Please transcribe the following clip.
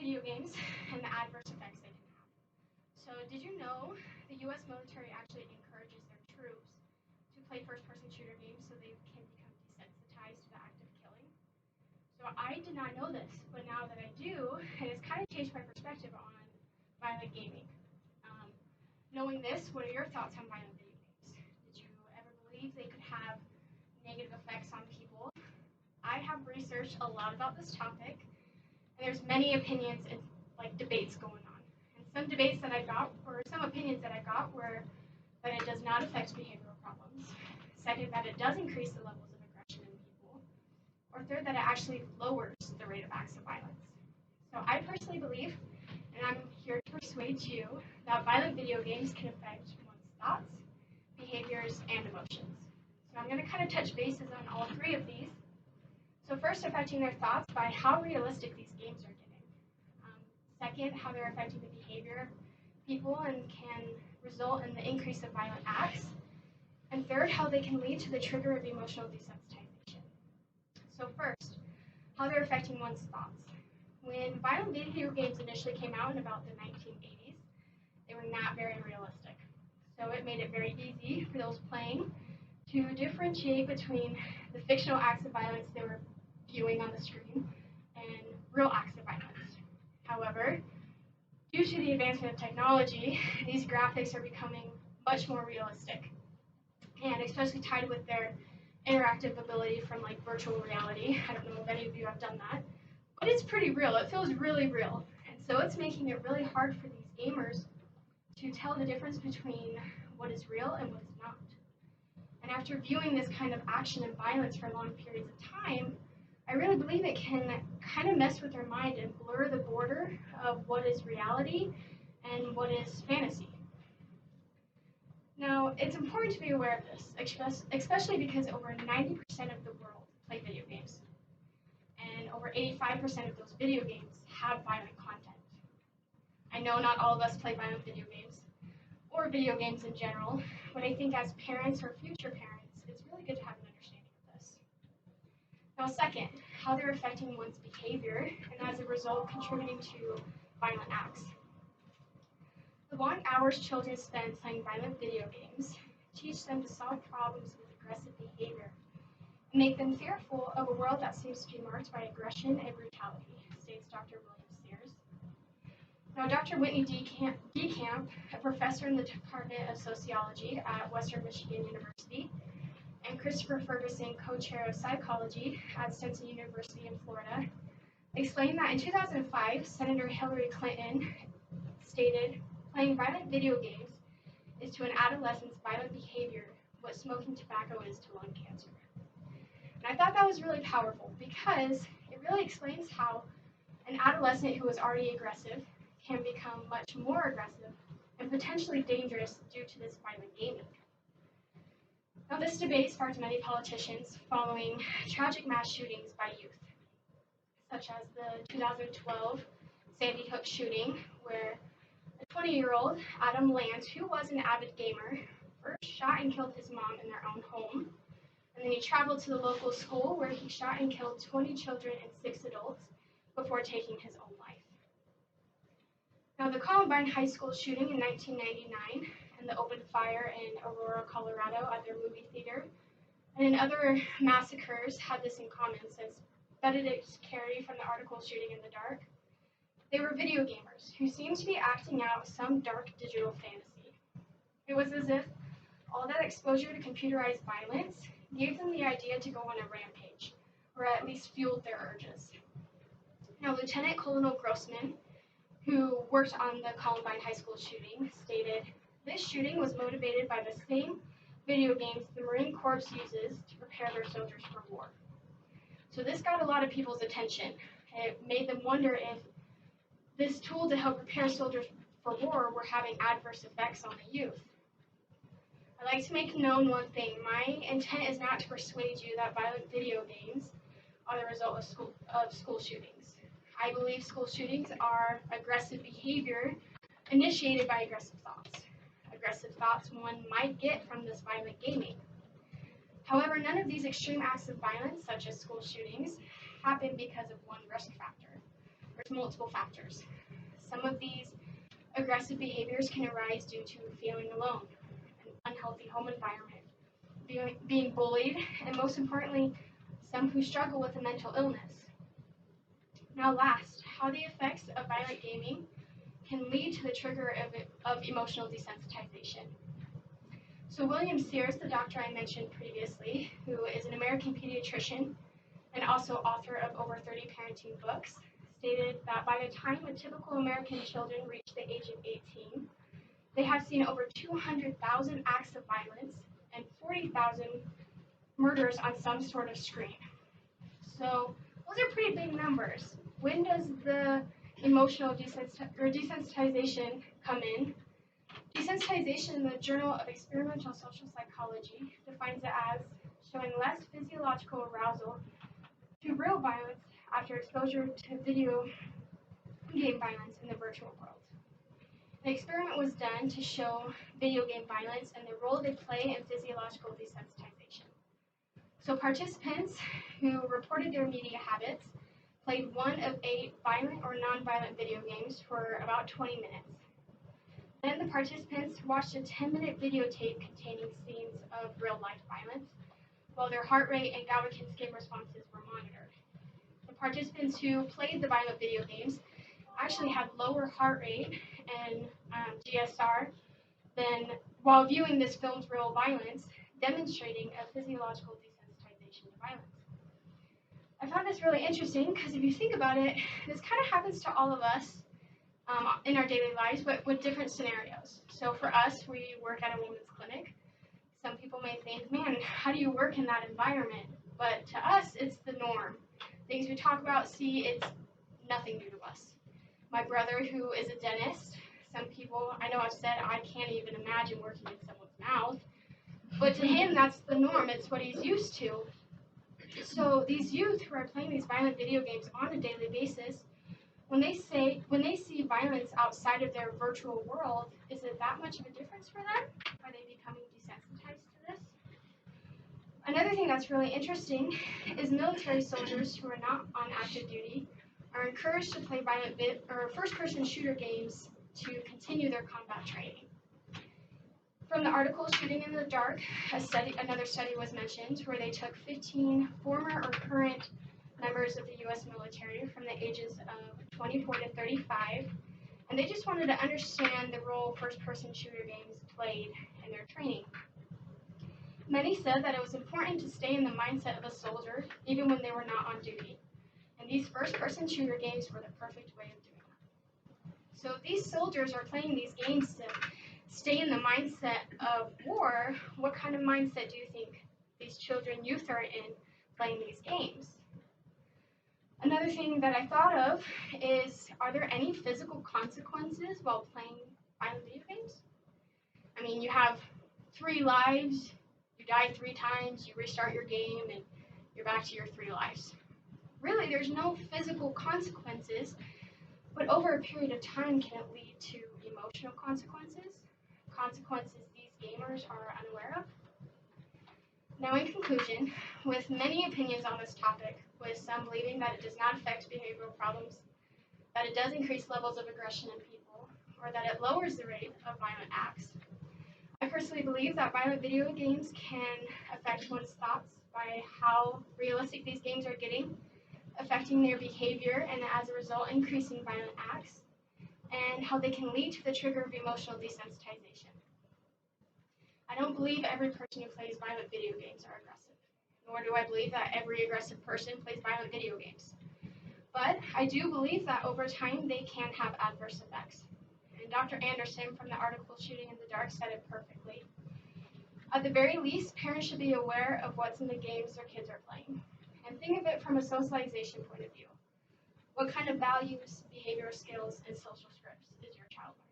video games and the adverse effects they can have. So, did you know the US military actually encourages their troops to play first-person shooter games so they can become desensitized to the act of killing? So, I did not know this, but now that I do, it has kind of changed my perspective on violent gaming. Um, Knowing this, what are your thoughts on violent video games? Did you ever believe they could have negative effects on people? I have researched a lot about this topic, and there's many opinions and like debates going on. And some debates that I got, or some opinions that I got, were that it does not affect behavioral problems. Second, that it does increase the levels of aggression in people. Or third, that it actually lowers the rate of acts of violence. So I personally believe, and I'm here to persuade you, that violent video games can affect one's thoughts, behaviors, and emotions. So I'm going to kind of touch bases on all three of these. So first, affecting their thoughts by how realistic these games are getting. Second, how they're affecting the behavior of people and can result in the increase of violent acts. And third, how they can lead to the trigger of emotional desensitization. So first, how they're affecting one's thoughts. When violent video games initially came out in about the 1980s, they were not very realistic. So it made it very easy for those playing to differentiate between the fictional acts of violence they were viewing on the screen and real acts of violence. However, due to the advancement of technology, these graphics are becoming much more realistic, and especially tied with their interactive ability from like virtual reality. I don't know if any of you have done that, but it's pretty real. It feels really real, and so it's making it really hard for these gamers to tell the difference between what is real and what is not. And after viewing this kind of action and violence for long periods of time, I really believe it can kind of mess with their mind and blur the border of what is reality and what is fantasy. Now, it's important to be aware of this, especially because over 90% of the world play video games. And over 85% of those video games have violent content. I know not all of us play violent video games, or video games in general, but I think as parents or future parents, it's really good to have an understanding of this. Now, second, how they're affecting one's behavior and as a result contributing to violent acts. The long hours children spend playing violent video games teach them to solve problems with aggressive behavior and make them fearful of a world that seems to be marked by aggression and brutality, states Dr. William Sears. Now, Dr. Whitney DeCamp, a professor in the Department of Sociology at Western Michigan University, and Christopher Ferguson, co-chair of psychology at Stetson University in Florida, explained that in 2005, Senator Hillary Clinton stated, "Playing violent video games is to an adolescent's violent behavior what smoking tobacco is to lung cancer." And I thought that was really powerful because it really explains how an adolescent who is already aggressive can become much more aggressive and potentially dangerous due to this violent gaming. Now, this debate sparked many politicians following tragic mass shootings by youth, such as the 2012 Sandy Hook shooting, where a 20-year-old, Adam Lance, who was an avid gamer, first shot and killed his mom in their own home, and then he traveled to the local school where he shot and killed 20 children and 6 adults before taking his own life. Now, the Columbine High School shooting in 1999 and the open fire in Aurora, Colorado at their movie theater, and in other massacres had this in common, says Benedict Carey from the article Shooting in the Dark. They were video gamers who seemed to be acting out some dark digital fantasy. It was as if all that exposure to computerized violence gave them the idea to go on a rampage, or at least fueled their urges. Now, Lieutenant Colonel Grossman, who worked on the Columbine High School shooting, stated, "This shooting was motivated by the same video games the Marine Corps uses to prepare their soldiers for war." So this got a lot of people's attention. It made them wonder if this tool to help prepare soldiers for war were having adverse effects on the youth. I'd like to make known one thing. My intent is not to persuade you that violent video games are the result of school shootings. I believe school shootings are aggressive behavior initiated by aggressive thoughts. Aggressive thoughts one might get from this violent gaming. However, none of these extreme acts of violence, such as school shootings, happen because of one risk factor. there's multiple factors. Some of these aggressive behaviors can arise due to feeling alone, an unhealthy home environment, being bullied, and most importantly, some who struggle with a mental illness. Now last, how the effects of violent gaming can lead to the trigger of emotional desensitization. So William Sears, the doctor I mentioned previously, who is an American pediatrician and also author of over 30 parenting books, stated that by the time a typical American children reach the age of 18, they have seen over 200,000 acts of violence and 40,000 murders on some sort of screen. So those are pretty big numbers. When does the emotional desensitization come in? Desensitization in the Journal of Experimental Social Psychology defines it as showing less physiological arousal to real violence after exposure to video game violence in the virtual world. The experiment was done to show video game violence and the role they play in physiological desensitization. So participants who reported their media habits played one of 8 violent or non-violent video games for about 20 minutes. Then the participants watched a 10-minute videotape containing scenes of real-life violence, while their heart rate and Galvin skin responses were monitored. The participants who played the violent video games actually had lower heart rate and GSR than while viewing this film's real violence, demonstrating a physiological desensitization to violence. I found this really interesting because if you think about it, this kind of happens to all of us in our daily lives, but with different scenarios. So for us, we work at a women's clinic. Some people may think, man, how do you work in that environment? But to us, it's the norm. Things we talk about, see, it's nothing new to us. My brother, who is a dentist, some people, I know I've said I can't even imagine working in someone's mouth, but to him, that's the norm. It's what he's used to. So these youth who are playing these violent video games on a daily basis, when they see violence outside of their virtual world, is it that much of a difference for them? Are they becoming desensitized to this? Another thing that's really interesting is military soldiers who are not on active duty are encouraged to play violent first-person shooter games to continue their combat training. From the article Shooting in the Dark, another study was mentioned where they took 15 former or current members of the U.S. military from the ages of 24 to 35, and they just wanted to understand the role first-person shooter games played in their training. Many said that it was important to stay in the mindset of a soldier even when they were not on duty, and these first-person shooter games were the perfect way of doing that. So if these soldiers are playing these games to stay in the mindset of war, what kind of mindset do you think these children, youth are in playing these games? Another thing that I thought of is, are there any physical consequences while playing violent video games? I mean, you have 3 lives, you die 3 times, you restart your game, and you're back to your 3 lives. Really, there's no physical consequences, but over a period of time, can it lead to emotional consequences? Consequences these gamers are unaware of? Now, in conclusion, with many opinions on this topic, with some believing that it does not affect behavioral problems, that it does increase levels of aggression in people, or that it lowers the rate of violent acts, I personally believe that violent video games can affect one's thoughts by how realistic these games are getting, affecting their behavior, and as a result, increasing violent acts, and how they can lead to the trigger of emotional desensitization. I don't believe every person who plays violent video games are aggressive, nor do I believe that every aggressive person plays violent video games. But I do believe that over time they can have adverse effects. And Dr. Anderson from the article Shooting in the Dark said it perfectly. At the very least, parents should be aware of what's in the games their kids are playing. And think of it from a socialization point of view. What kind of values, behavioral skills, and social scripts is your child learning?